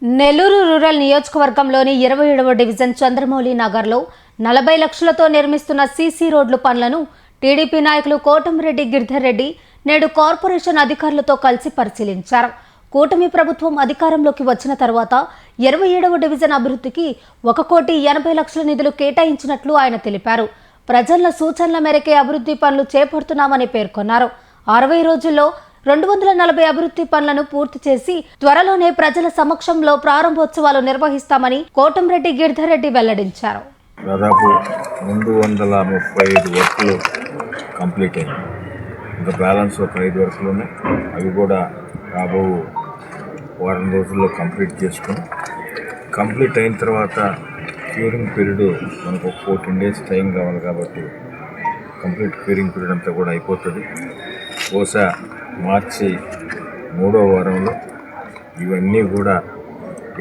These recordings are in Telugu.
నెల్లూరు రూరల్ నియోజకవర్గంలోని 27వ డివిజన్ చంద్రమౌళి నగర్లో 40 లక్షలతో నిర్మిస్తున్న సీసీ రోడ్లు పనులను టీడీపీ నాయకులు కోటమిరెడ్డి గిరిధర్ రెడ్డి నేడు కార్పొరేషన్ అధికారులతో కలిసి పరిశీలించారు. కూటమి ప్రభుత్వం అధికారంలోకి వచ్చిన తర్వాత 27వ డివిజన్ అభివృద్ధికి 1,80 లక్షల నిధులు కేటాయించినట్లు ఆయన తెలిపారు. ప్రజల సూచనల మేరకే అభివృద్ధి పనులు చేపడుతున్నామని పేర్కొన్నారు. 60 రోజుల్లో 240 అభివృద్ధి పనులను పూర్తి చేసి త్వరలోనే ప్రజల సమక్షంలో ప్రారంభోత్సవాలు నిర్వహిస్తామని కోటమిరెడ్డి గిరిధర్ రెడ్డి వెల్లడించారు. దాదాపు 235 వర్కులు కంప్లీట్ అయ్యాయి. ఇంకా బ్యాలెన్స్ ఒక 5 వర్కులు ఉన్నాయి. అవి కూడా రాబో వారం రోజుల్లో కంప్లీట్ చేసుకుని కంప్లీట్ అయిన తర్వాత క్యూరింగ్ పీరియడ్ మనకు 14 days టైం కావాలి కాబట్టి కంప్లీట్ క్యూరింగ్ పీరియడ్ అంతా కూడా అయిపోతుంది. బహుశా మార్చి 3వ వారంలో ఇవన్నీ కూడా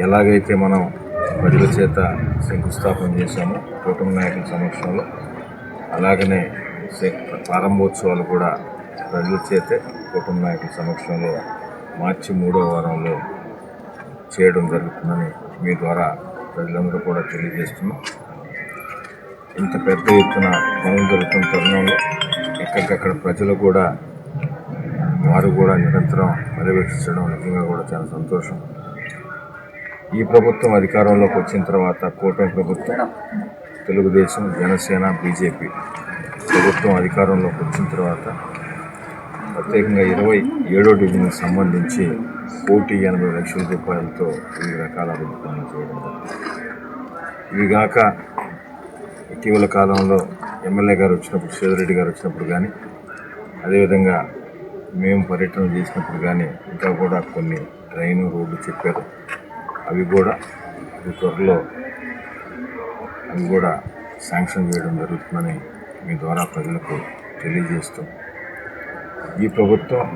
ఎలాగైతే మనం ప్రజల చేత శంకుస్థాపన చేశామో కుటుంబ నాయకుల సమక్షంలో అలాగనే ప్రారంభోత్సవాలు కూడా ప్రజల చేతే కుటుంబ నాయకుల సమక్షంలో మార్చి 3వ వారంలో చేయడం జరుగుతుందని మీ ద్వారా ప్రజలందరూ కూడా తెలియజేస్తున్నాం. ఇంత పెద్ద ఎత్తున పనులు జరుగుతున్న తరుణంలో ఎక్కడికక్కడ ప్రజలు కూడా వారు కూడా నిరంతరం పర్యవేక్షించడం నిజంగా కూడా చాలా సంతోషం. ఈ ప్రభుత్వం అధికారంలోకి వచ్చిన తర్వాత కూటమి ప్రభుత్వం తెలుగుదేశం, జనసేన, బీజేపీ ప్రభుత్వం అధికారంలోకి వచ్చిన తర్వాత ప్రత్యేకంగా 27వ డివిజన్కి సంబంధించి 1,80 లక్షల రూపాయలతో వివిధ రకాల అభివృద్ధి పనులు చేయడం జరిగింది. ఇవిగాక ఇటీవల కాలంలో ఎమ్మెల్యే గారు వచ్చినప్పుడు, శ్రీధర్ గారు వచ్చినప్పుడు కానీ అదేవిధంగా మేము పర్యటన చేసినప్పుడు కానీ ఇంకా కూడా కొన్ని ట్రైను రోడ్లు చెప్పారు. అవి కూడా త్వరలో శాంక్షన్ చేయడం జరుగుతుందని మీ ద్వారా ప్రజలకు తెలియజేస్తూ ఈ ప్రభుత్వం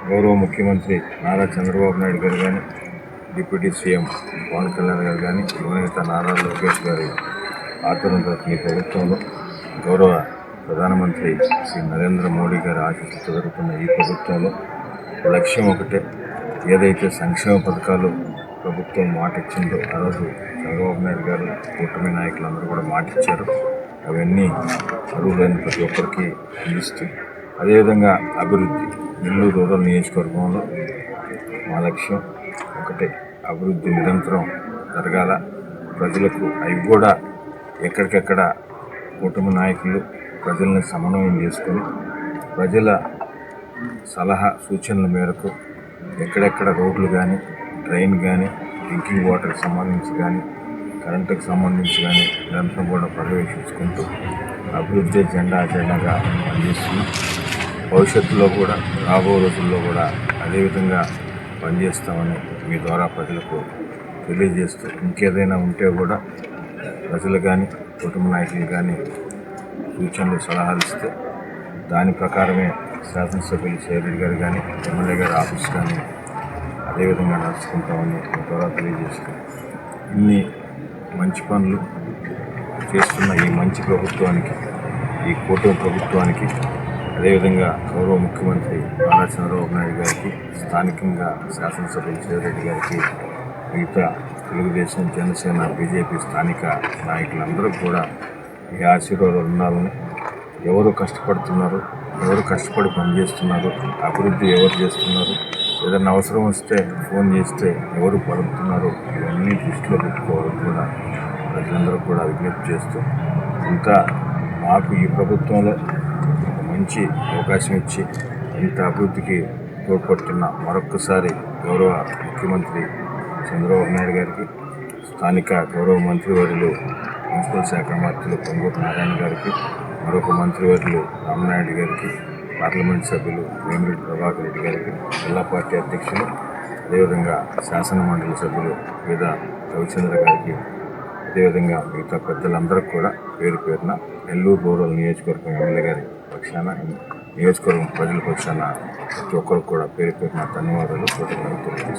గౌరవ ముఖ్యమంత్రి నారా చంద్రబాబు నాయుడు గారు కానీ డిప్యూటీ సీఎం పవన్ కళ్యాణ్ గారు కానీ యువనేత నారా లోకేష్ గారి ఆధ్వర్యంలో ఈ ప్రభుత్వంలో గౌరవ ప్రధానమంత్రి శ్రీ నరేంద్ర మోడీ గారి ఆశీస్సులతో జరుగుతున్న ఈ ప్రభుత్వంలో లక్ష్యం ఒకటే. ఏదైతే సంక్షేమ పథకాలు ప్రభుత్వం మాట ఇచ్చిందో ఆ రోజు చంద్రబాబు నాయుడు గారు కూటమి నాయకులందరూ కూడా మాట ఇచ్చారు. అవన్నీ అర్హులైన ప్రతి ఒక్కరికి అందిస్తూ అదేవిధంగా అభివృద్ధి నెల్లూరు రూరల్ నియోజకవర్గంలో మా లక్ష్యం ఒకటే, అభివృద్ధి నిరంతరం జరగాల. ప్రజలకు అవి కూడా ఎక్కడికెక్కడ కూటమి నాయకులు ప్రజలను సమన్వయం చేసుకొని ప్రజల సలహా సూచనల మేరకు ఎక్కడెక్కడ రోడ్లు కానీ, ట్రైన్ కానీ, డ్రింకింగ్ వాటర్కి సంబంధించి కానీ, కరెంటుకు సంబంధించి కానీ నిరంతరం కూడా పర్యవేక్షించుకుంటూ అభివృద్ధి అజెండాగా పనిచేస్తున్నాం. భవిష్యత్తులో కూడా రాబో రోజుల్లో కూడా అదేవిధంగా పనిచేస్తామని మీ ద్వారా ప్రజలకు తెలియజేస్తూ ఇంకేదైనా ఉంటే కూడా ప్రజలు కానీ కుటుంబ నాయకులు కానీ సూచనలు సలహాలు ఇస్తే దాని ప్రకారమే శాసనసభ్యులు శ్రీధర్ గారు కానీ ఎమ్మెల్యే గారి ఆఫీస్ కానీ అదేవిధంగా నడుచుకుంటామని మీ ద్వారా తెలియజేస్తాం. ఇన్ని మంచి పనులు చేస్తున్న ఈ మంచి ప్రభుత్వానికి, ఈ కూటమి ప్రభుత్వానికి, అదేవిధంగా గౌరవ ముఖ్యమంత్రి నారా చంద్రబాబు నాయుడు గారికి, స్థానికంగా శాసనసభ్యులు శ్రీధర్ గారికి, మిగతా తెలుగుదేశం, జనసేన, బీజేపీ స్థానిక నాయకులందరూ కూడా ఈ ఆశీర్వాదాలు ఉండాలని, ఎవరు కష్టపడుతున్నారు, ఎవరు కష్టపడి పనిచేస్తున్నారు, అభివృద్ధి ఎవరు చేస్తున్నారు, ఏదైనా అవసరం వస్తే ఫోన్ చేస్తే ఎవరు పలుకుతున్నారు, ఇవన్నీ దృష్టిలో పెట్టుకోవాలని కూడా ప్రజలందరూ కూడా విజ్ఞప్తి చేస్తూ ఇంకా మాకు ఈ ప్రభుత్వంలో ఒక మంచి అవకాశం ఇచ్చి ఇంత అభివృద్ధికి తోడ్పడుతున్న మరొక్కసారి గౌరవ ముఖ్యమంత్రి చంద్రబాబు నాయుడు గారికి, స్థానిక గౌరవ మంత్రివర్యులు మున్సిపల్ శాఖ మంత్రులు పొంగూరు నారాయణ గారికి, మరొక మంత్రివర్యులు రామనాయుడు గారికి, పార్లమెంట్ సభ్యులు వేమిరెడ్డి ప్రభాకర్ రెడ్డి గారికి, జిల్లా పార్టీ అధ్యక్షులు, అదేవిధంగా శాసన మండలి సభ్యులు వేద రవిచంద్ర గారికి, అదేవిధంగా మిగతా పెద్దలందరికీ కూడా పేరు పేరున నెల్లూరు రూరల్ నియోజకవర్గం ఎమ్మెల్యే గారి పక్షాన, నియోజకవర్గం ప్రజల పక్షాన ప్రతి ఒక్కరికి కూడా పేరు పేరున ధన్యవాదాలు తెలియజేస్తున్నాను.